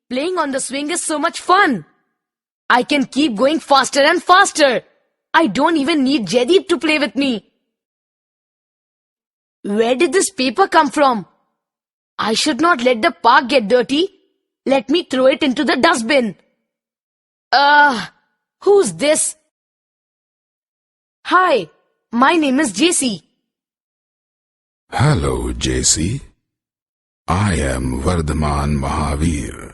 Playing on the swing is so much fun. I can keep going faster and faster. I don't even need Jaideep to play with me. Where did this paper come from? I should not let the park get dirty. Let me throw it into the dustbin. Who's this? Hi, my name is JC. Hello, JC. I am Vardhaman Mahavir.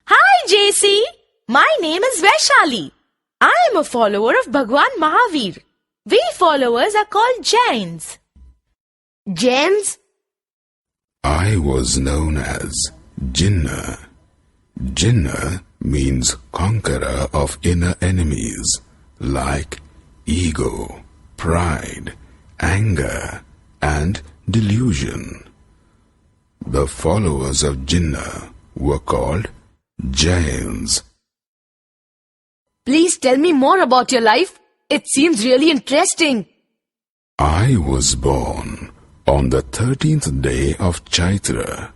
Hi, JC. My name is Vaishali. I am a follower of Bhagwan Mahavir. We followers are called Jains. Jains? I was known as Jinnah. Jinnah means conqueror of inner enemies like ego, pride, anger, and delusion. The followers of Jinnah were called Jains. Please tell me more about your life. It seems really interesting. I was born on the 13th day of Chaitra,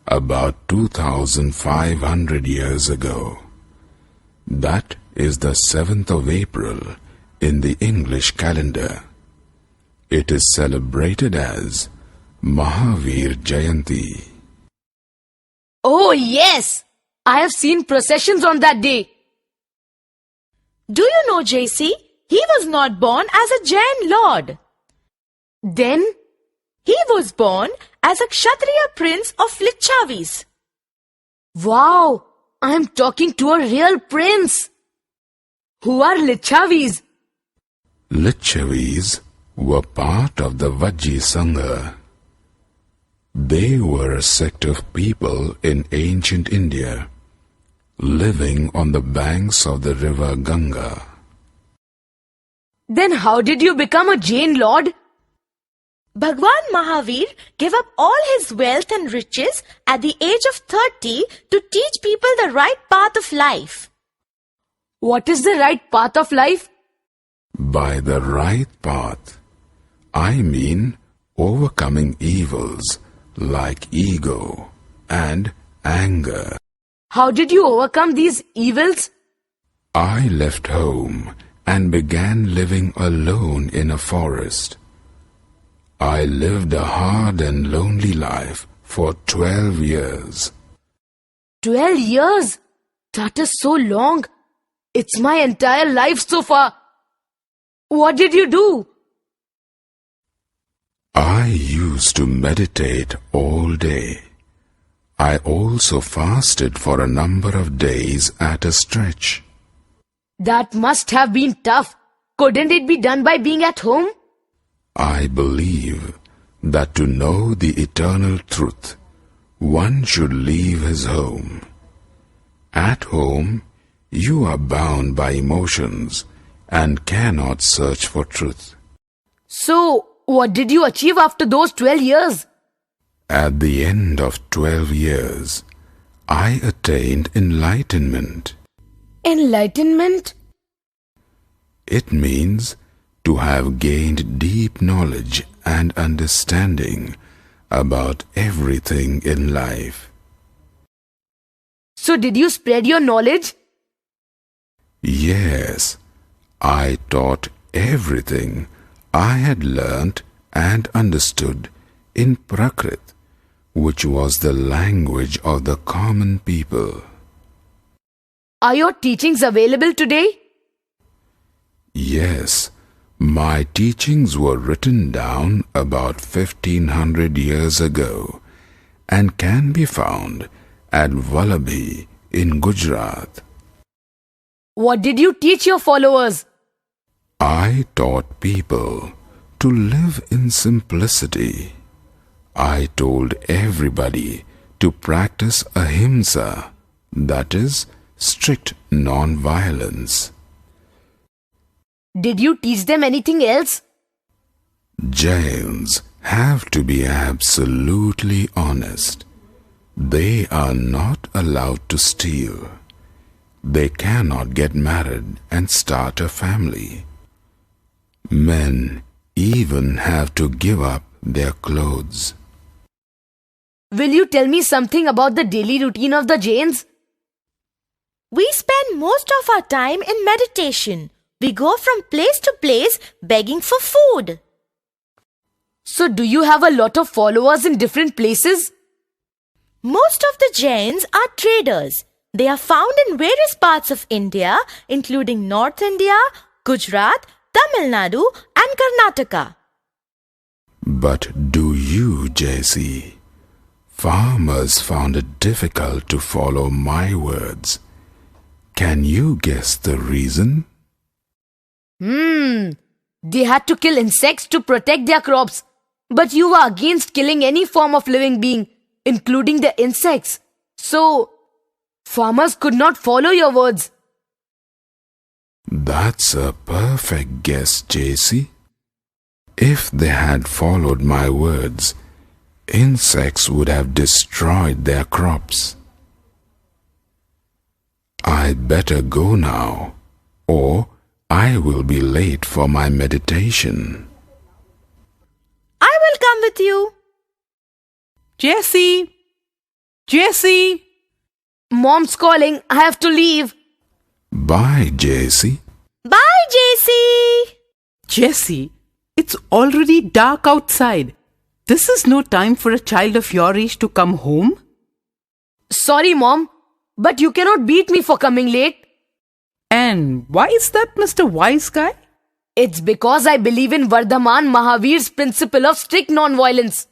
about 2500 years ago. That is the 7th of April in the English calendar. It is celebrated as Mahavir Jayanti. Oh yes! I have seen processions on that day. Do you know, JC? He was not born as a Jain lord. Then? He was born as a Kshatriya prince of Licchavis. Wow! I am talking to a real prince. Who are Licchavis? Licchavis were part of the Vajji Sangha. They were a sect of people in ancient India, living on the banks of the river Ganga. Then how did you become a Jain lord? Bhagwan Mahavir gave up all his wealth and riches at the age of 30 to teach people the right path of life. What is the right path of life? By the right path, I mean overcoming evils like ego and anger. How did you overcome these evils? I left home and began living alone in a forest. I lived a hard and lonely life for 12 years. 12 years? That is so long. It's my entire life so far. What did you do? I used to meditate all day. I also fasted for a number of days at a stretch. That must have been tough. Couldn't it be done by being at home? I believe that to know the eternal truth, one should leave his home. At home, you are bound by emotions and cannot search for truth. So, what did you achieve after those 12 years? At the end of 12 years, I attained enlightenment. Enlightenment? It means to have gained deep knowledge and understanding about everything in life. So did you spread your knowledge? Yes, I taught everything I had learnt and understood in Prakrit, which was the language of the common people. Are your teachings available today? Yes, my teachings were written down about 1500 years ago and can be found at Vallabhi in Gujarat. What did you teach your followers? I taught people to live in simplicity. I told everybody to practice ahimsa, that is, strict non-violence. Did you teach them anything else? Jains have to be absolutely honest. They are not allowed to steal. They cannot get married and start a family. Men even have to give up their clothes. will you tell me something about the daily routine of the Jains? We spend most of our time in meditation. We go from place to place begging for food. So do you have a lot of followers in different places? Most of the Jains are traders. They are found in various parts of India, including North India, Gujarat, Tamil Nadu, and Karnataka. But do you, JC? Farmers found it difficult to follow my words. Can you guess the reason? They had to kill insects to protect their crops. But you were against killing any form of living being, including the insects. So, farmers could not follow your words. That's a perfect guess, JC. If they had followed my words, insects would have destroyed their crops. I better go now, or I will be late for my meditation. I will come with you. Jessie! Jessie! Mom's calling. I have to leave. Bye, JC. Bye, JC. Jessie, it's already dark outside. This is no time for a child of your age to come home. Sorry, Mom, but you cannot beat me for coming late. And why is that, Mr. Wise Guy? It's because I believe in Vardhaman Mahavir's principle of strict non-violence.